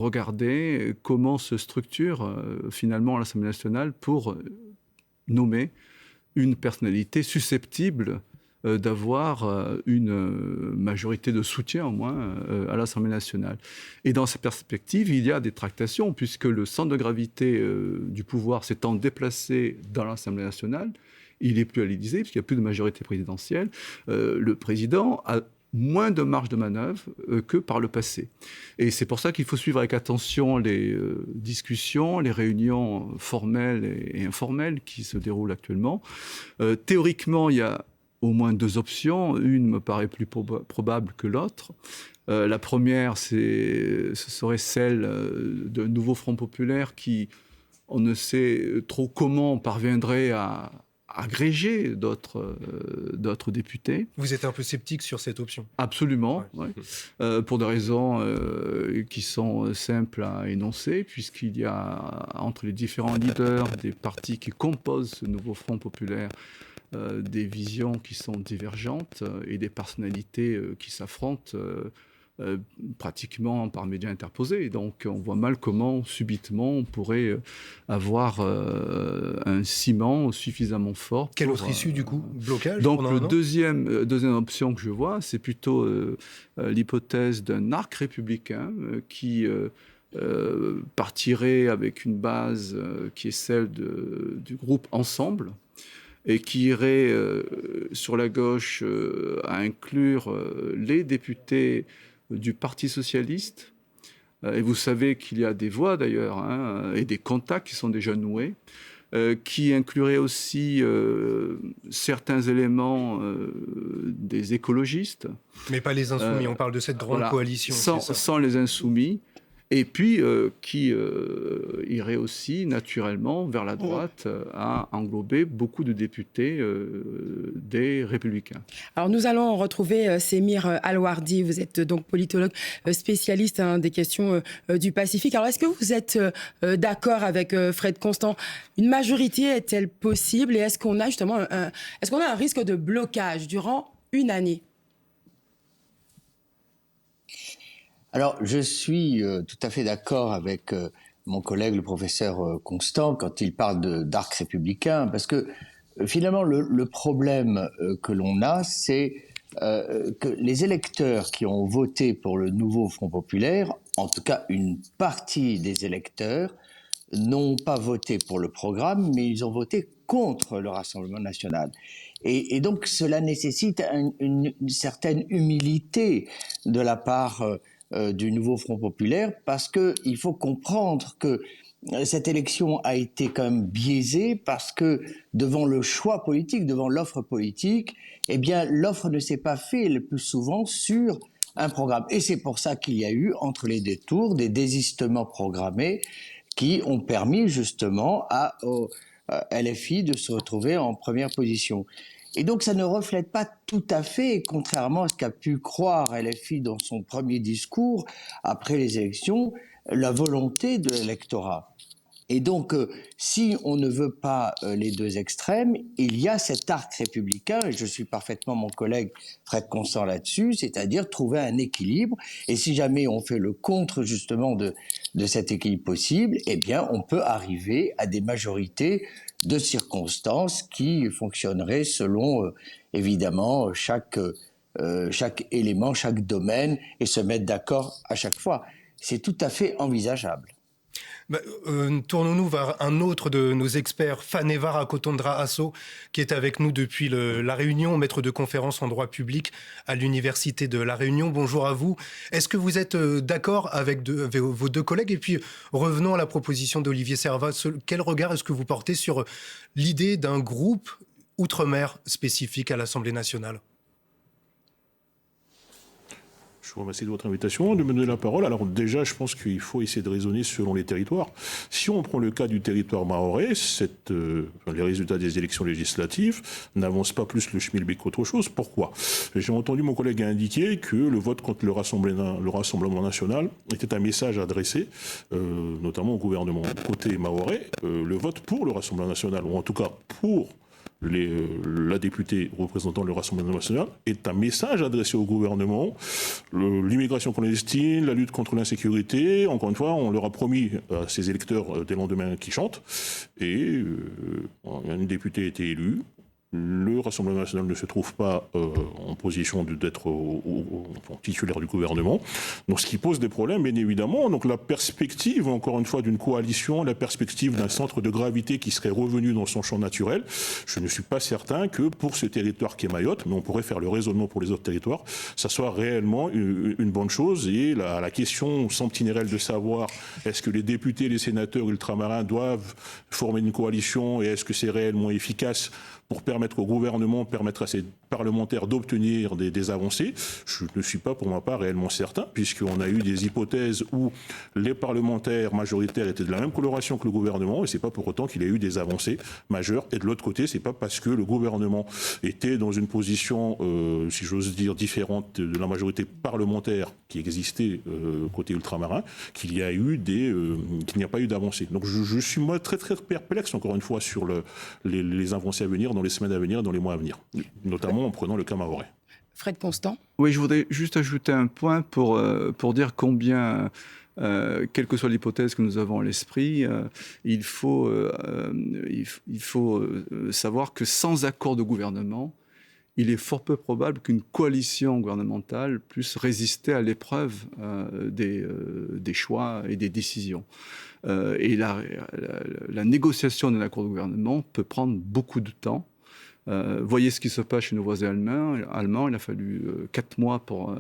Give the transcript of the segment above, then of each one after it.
regarder comment se structure finalement l'Assemblée nationale pour nommer une personnalité susceptible d'avoir une majorité de soutien au moins à l'Assemblée nationale. Et dans cette perspective, il y a des tractations, puisque le centre de gravité du pouvoir s'étant déplacé dans l'Assemblée nationale, il n'est plus à l'Élysée, puisqu'il n'y a plus de majorité présidentielle. Le président a moins de marge de manœuvre que par le passé. Et c'est pour ça qu'il faut suivre avec attention les discussions, les réunions formelles et informelles qui se déroulent actuellement. Théoriquement, il y a au moins deux options. Une me paraît plus probable que l'autre. La première, ce serait celle d'un nouveau Front populaire qui, on ne sait trop comment, parviendrait à agréger d'autres députés. Vous êtes un peu sceptique sur cette option? Absolument, ouais. Pour des raisons qui sont simples à énoncer, puisqu'il y a entre les différents leaders des partis qui composent ce nouveau Front populaire des visions qui sont divergentes et des personnalités qui s'affrontent pratiquement par médias interposés. Et donc on voit mal comment subitement on pourrait avoir un ciment suffisamment fort. Quelle autre issue du coup? Blocage? Donc la deuxième option que je vois, c'est plutôt l'hypothèse d'un arc républicain qui partirait avec une base qui est celle du groupe Ensemble, et qui irait sur la gauche à inclure les députés du Parti socialiste. Et vous savez qu'il y a des voix d'ailleurs et des contacts qui sont déjà noués, qui inclurait aussi certains éléments des écologistes. Mais pas les insoumis, on parle de cette grande coalition. Sans les insoumis. Et puis qui irait aussi naturellement vers la droite à englober beaucoup de députés des Républicains. Alors nous allons retrouver Semir Alwardi, vous êtes donc politologue spécialiste des questions du Pacifique. Alors est-ce que vous êtes d'accord avec Fred Constant? Une majorité est-elle possible et est-ce qu'on a justement un risque de blocage durant une année? Alors, je suis tout à fait d'accord avec mon collègue, le professeur Constant, quand il parle d'arc républicain, parce que finalement, le problème que l'on a, c'est que les électeurs qui ont voté pour le nouveau Front populaire, en tout cas une partie des électeurs, n'ont pas voté pour le programme, mais ils ont voté contre le Rassemblement national. Et donc, cela nécessite une certaine humilité de la part du nouveau Front populaire, parce qu'il faut comprendre que cette élection a été quand même biaisée, parce que devant le choix politique, devant l'offre politique, eh bien l'offre ne s'est pas faite le plus souvent sur un programme. Et c'est pour ça qu'il y a eu entre les deux tours des désistements programmés qui ont permis justement au LFI de se retrouver en première position. Et donc ça ne reflète pas tout à fait, contrairement à ce qu'a pu croire LFI dans son premier discours après les élections, la volonté de l'électorat. Et donc, si on ne veut pas les deux extrêmes, il y a cet arc républicain, et je suis parfaitement mon collègue Fred Constant là-dessus, c'est-à-dire trouver un équilibre. Et si jamais on fait le contre justement de cet équilibre possible, eh bien, on peut arriver à des majorités de circonstances qui fonctionneraient selon, évidemment, chaque élément, chaque domaine, et se mettre d'accord à chaque fois. C'est tout à fait envisageable. Tournons-nous vers un autre de nos experts, Faneva Kotondra Asso, qui est avec nous depuis La Réunion, maître de conférence en droit public à l'Université de La Réunion. Bonjour à vous. Est-ce que vous êtes d'accord avec vos deux collègues? Et puis, revenons à la proposition d'Olivier Serva. Quel regard est-ce que vous portez sur l'idée d'un groupe outre-mer spécifique à l'Assemblée nationale? Je vous remercie de votre invitation, de me donner la parole. Alors déjà, je pense qu'il faut essayer de raisonner selon les territoires. Si on prend le cas du territoire mahorais, les résultats des élections législatives n'avancent pas plus le schmilblick qu'autre chose. Pourquoi? J'ai entendu mon collègue indiquer que le vote contre le Rassemblement national était un message adressé, notamment au gouvernement. Côté mahorais, le vote pour le Rassemblement national, ou en tout cas pour la députée représentant le Rassemblement national, est un message adressé au gouvernement. L'immigration clandestine, la lutte contre l'insécurité, encore une fois, on leur a promis à ces électeurs des lendemains qui chantent, et une députée a été élue. Le Rassemblement national ne se trouve pas en position d'être titulaire du gouvernement. Donc, ce qui pose des problèmes, bien évidemment. Donc, la perspective, encore une fois, d'une coalition, la perspective d'un centre de gravité qui serait revenu dans son champ naturel, je ne suis pas certain que pour ce territoire qui est Mayotte, mais on pourrait faire le raisonnement pour les autres territoires, ça soit réellement une bonne chose. Et la question sentinelle de savoir est-ce que les députés, les sénateurs ultramarins doivent former une coalition et est-ce que c'est réellement efficace pour permettre au gouvernement, permettre à ses parlementaires d'obtenir des avancées, je ne suis pas pour ma part réellement certain, puisqu'on a eu des hypothèses où les parlementaires majoritaires étaient de la même coloration que le gouvernement, et c'est pas pour autant qu'il y a eu des avancées majeures. Et de l'autre côté, c'est pas parce que le gouvernement était dans une position, si j'ose dire, différente de la majorité parlementaire qui existait côté ultramarin, qu'il n'y a pas eu d'avancées. Donc je suis moi très très perplexe encore une fois sur les avancées à venir dans les semaines à venir, dans les mois à venir, notamment en prenant le cas mahorais. Fred Constant. Oui, je voudrais juste ajouter un point pour dire combien, quelle que soit l'hypothèse que nous avons à l'esprit, il faut savoir que sans accord de gouvernement, il est fort peu probable qu'une coalition gouvernementale puisse résister à l'épreuve des choix et des décisions. Et la négociation d'un accord de gouvernement peut prendre beaucoup de temps. Voyez ce qui se passe chez nos voisins allemands. Il a fallu 4 mois pour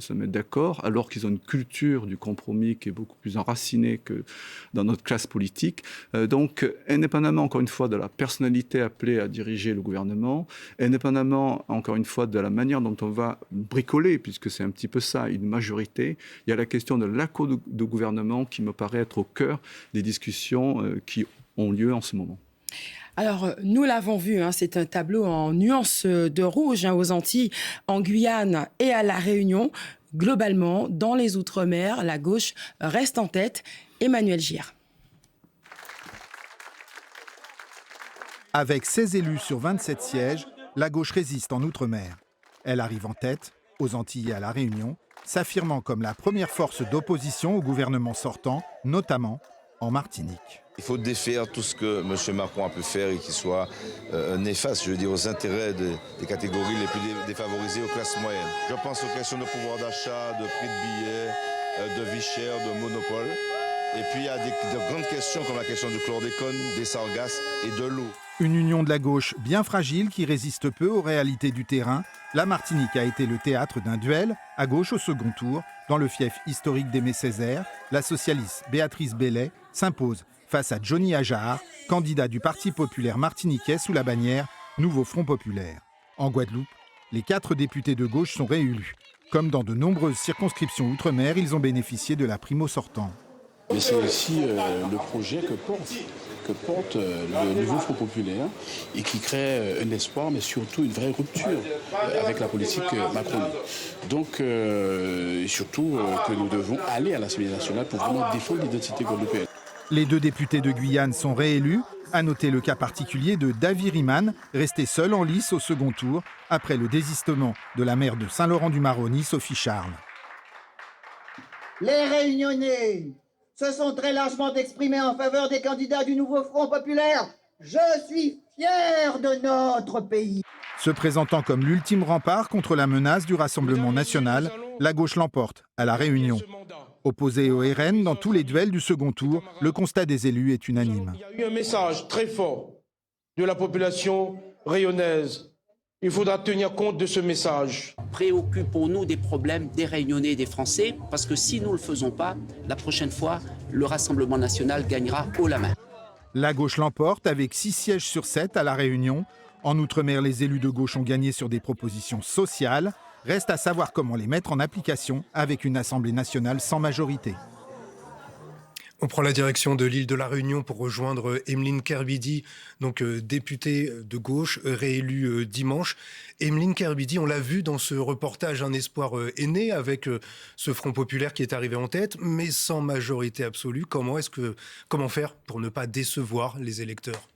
se mettre d'accord, alors qu'ils ont une culture du compromis qui est beaucoup plus enracinée que dans notre classe politique. Donc, indépendamment, encore une fois, de la personnalité appelée à diriger le gouvernement, indépendamment, encore une fois, de la manière dont on va bricoler, puisque c'est un petit peu ça, une majorité, il y a la question de l'accord de gouvernement qui me paraît être au cœur des discussions qui ont lieu en ce moment. Alors, nous l'avons vu, c'est un tableau en nuances de rouge aux Antilles, en Guyane et à La Réunion. Globalement, dans les Outre-mer, la gauche reste en tête. Emmanuel Gir. Avec 16 élus sur 27 sièges, la gauche résiste en Outre-mer. Elle arrive en tête, aux Antilles et à La Réunion, s'affirmant comme la première force d'opposition au gouvernement sortant, notamment en Martinique. Il faut défaire tout ce que M. Macron a pu faire et qui soit néfaste, je veux dire, aux intérêts des catégories les plus défavorisées, aux classes moyennes. Je pense aux questions de pouvoir d'achat, de prix de billets, de vie chère, de monopole. Et puis il y a de grandes questions comme la question du chlordécone, des sargasses et de l'eau. Une union de la gauche bien fragile qui résiste peu aux réalités du terrain. La Martinique a été le théâtre d'un duel, à gauche au second tour. Dans le fief historique d'Aimé Césaire, la socialiste Béatrice Bellet s'impose face à Johnny Ajar, candidat du Parti populaire martiniquais sous la bannière Nouveau Front populaire. En Guadeloupe, les 4 députés de gauche sont réélus. Comme dans de nombreuses circonscriptions outre-mer, ils ont bénéficié de la primo sortant. Mais c'est aussi le projet que porte le Nouveau Front populaire et qui crée un espoir, mais surtout une vraie rupture avec la politique macronienne. Donc, surtout que nous devons aller à l'Assemblée nationale pour vraiment défendre l'identité guadeloupéenne. Les 2 députés de Guyane sont réélus. À noter le cas particulier de Davy Riemann, resté seul en lice au second tour après le désistement de la maire de Saint-Laurent-du-Maroni, Sophie Charles. Les Réunionnais se sont très largement exprimés en faveur des candidats du Nouveau Front populaire. Je suis fier de notre pays. Se présentant comme l'ultime rempart contre la menace du Rassemblement national, la gauche l'emporte à La Réunion. Opposé au RN dans tous les duels du second tour, le constat des élus est unanime. Il y a eu un message très fort de la population rayonnaise. Il faudra tenir compte de ce message. Préoccupons-nous des problèmes des Réunionnais et des Français, parce que si nous ne le faisons pas, la prochaine fois, le Rassemblement national gagnera haut la main. La gauche l'emporte avec 6 sièges sur 7 à La Réunion. En Outre-mer, les élus de gauche ont gagné sur des propositions sociales. Reste à savoir comment les mettre en application avec une Assemblée nationale sans majorité. On prend la direction de l'île de la Réunion pour rejoindre Emeline Kerbidi, donc députée de gauche, réélue dimanche. Emeline Kerbidi, on l'a vu dans ce reportage, un espoir est né avec ce Front populaire qui est arrivé en tête, mais sans majorité absolue. Comment faire pour ne pas décevoir les électeurs ?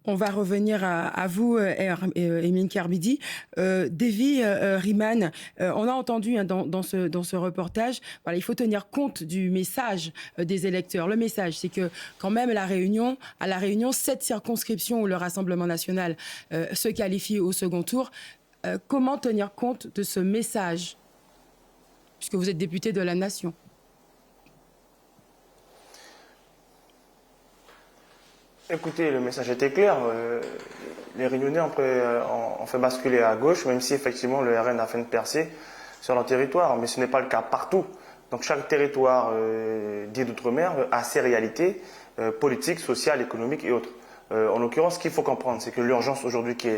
On va revenir à vous, Emeline Kerbidi. Davy Riemann, on a entendu dans ce reportage, voilà, il faut tenir compte du message des électeurs. Le message, c'est que quand même à La Réunion, cette circonscription où le Rassemblement national se qualifie au second tour, comment tenir compte de ce message, puisque vous êtes député de la Nation? Écoutez, le message était clair. Les Réunionnais ont fait basculer à gauche, même si effectivement le RN a fait une percée sur leur territoire. Mais ce n'est pas le cas partout. Donc chaque territoire dit d'outre-mer a ses réalités politiques, sociales, économiques et autres. En l'occurrence, ce qu'il faut comprendre, c'est que l'urgence aujourd'hui qui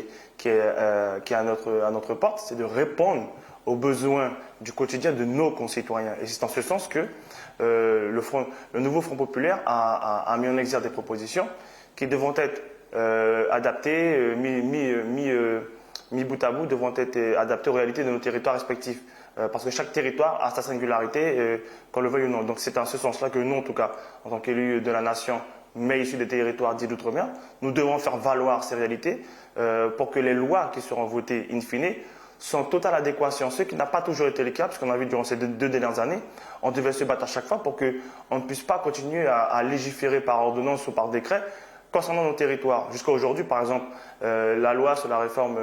est à notre porte, c'est de répondre aux besoins du quotidien de nos concitoyens. Et c'est en ce sens que le nouveau Front populaire a mis en exergue des propositions qui devront être adaptées, mis bout à bout, devront être adaptées aux réalités de nos territoires respectifs. Parce que chaque territoire a sa singularité, qu'on le veuille ou non. Donc c'est en ce sens-là que nous, en tout cas, en tant qu'élus de la nation, mais issus des territoires dits d'outre-mer, nous devons faire valoir ces réalités pour que les lois qui seront votées in fine sont en totale adéquation. Ce qui n'a pas toujours été le cas, parce qu'on a vu durant ces deux dernières années, on devait se battre à chaque fois pour qu'on ne puisse pas continuer à légiférer par ordonnance ou par décret concernant nos territoires. Jusqu'à aujourd'hui, par exemple, la loi sur la réforme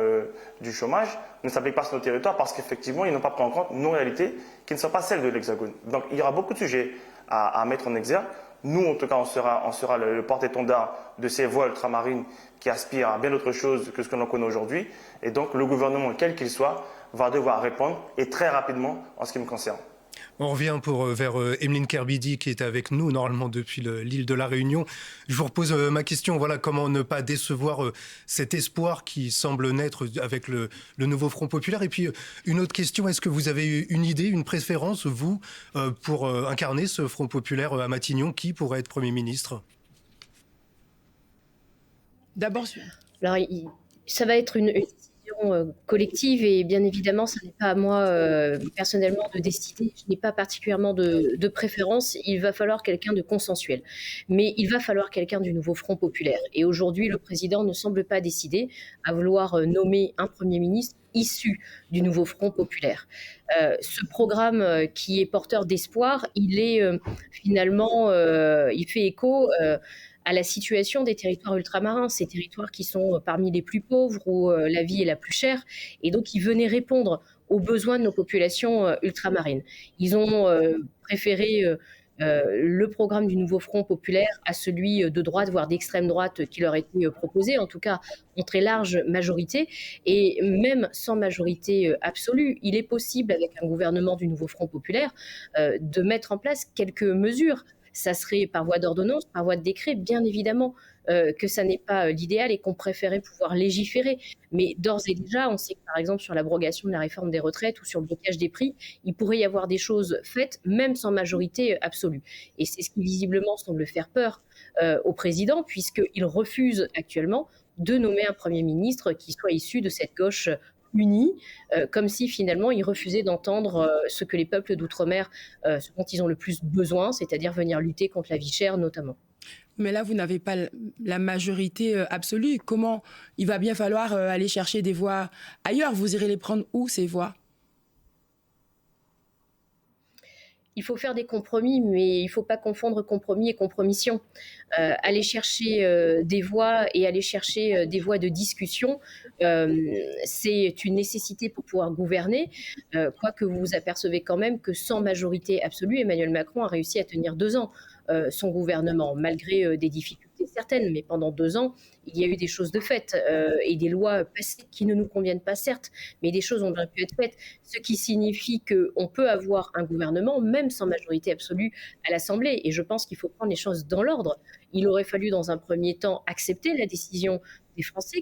du chômage ne s'applique pas sur nos territoires parce qu'effectivement, ils n'ont pas pris en compte nos réalités qui ne sont pas celles de l'Hexagone. Donc, il y aura beaucoup de sujets à mettre en exergue. Nous, en tout cas, on sera le porte-étendard de ces voies ultramarines qui aspirent à bien autre chose que ce que l'on connaît aujourd'hui. Et donc, le gouvernement, quel qu'il soit, va devoir répondre, et très rapidement, en ce qui me concerne. On revient vers Emeline Kerbidi qui est avec nous normalement depuis l'île de la Réunion. Je vous repose ma question, voilà, comment ne pas décevoir cet espoir qui semble naître avec le nouveau Front populaire. Et puis une autre question, est-ce que vous avez une idée, une préférence, vous, pour incarner ce Front populaire à Matignon? Qui pourrait être Premier ministre? D'abord, alors, ça va être une décision collective et bien évidemment, ce n'est pas à moi personnellement de décider. Je n'ai pas particulièrement de préférence. Il va falloir quelqu'un de consensuel. Mais il va falloir quelqu'un du nouveau Front populaire. Et aujourd'hui, le président ne semble pas décidé à vouloir nommer un Premier ministre issu du nouveau Front populaire. Ce programme qui est porteur d'espoir, il est finalement, il fait écho à la situation des territoires ultramarins, ces territoires qui sont parmi les plus pauvres, où la vie est la plus chère, et donc ils venaient répondre aux besoins de nos populations ultramarines. Ils ont préféré le programme du nouveau Front populaire à celui de droite, voire d'extrême droite qui leur était proposé, en tout cas en très large majorité. Et même sans majorité absolue, il est possible, avec un gouvernement du nouveau Front populaire, de mettre en place quelques mesures. Ça serait par voie d'ordonnance, par voie de décret, bien évidemment que ça n'est pas l'idéal et qu'on préférait pouvoir légiférer. Mais d'ores et déjà, on sait que par exemple sur l'abrogation de la réforme des retraites ou sur le blocage des prix, il pourrait y avoir des choses faites même sans majorité absolue. Et c'est ce qui visiblement semble faire peur au président, puisqu'il refuse actuellement de nommer un Premier ministre qui soit issu de cette gauche unis, comme si finalement ils refusaient d'entendre ce que les peuples d'outre-mer, ce dont ils ont le plus besoin, c'est-à-dire venir lutter contre la vie chère notamment. Mais là, vous n'avez pas la majorité absolue. Comment? Il va bien falloir aller chercher des voix ailleurs. Vous irez les prendre où, ces voix? Il faut faire des compromis, mais il ne faut pas confondre compromis et compromission. Aller chercher des voix et aller chercher des voies de discussion, c'est une nécessité pour pouvoir gouverner, quoique vous vous apercevez quand même que sans majorité absolue, Emmanuel Macron a réussi à tenir 2 ans son gouvernement, malgré des difficultés certaines, mais pendant 2 ans, il y a eu des choses de faites et des lois passées qui ne nous conviennent pas, certes, mais des choses ont bien pu être faites, ce qui signifie qu'on peut avoir un gouvernement, même sans majorité absolue à l'Assemblée. Et je pense qu'il faut prendre les choses dans l'ordre. Il aurait fallu, dans un premier temps, accepter la décision des Français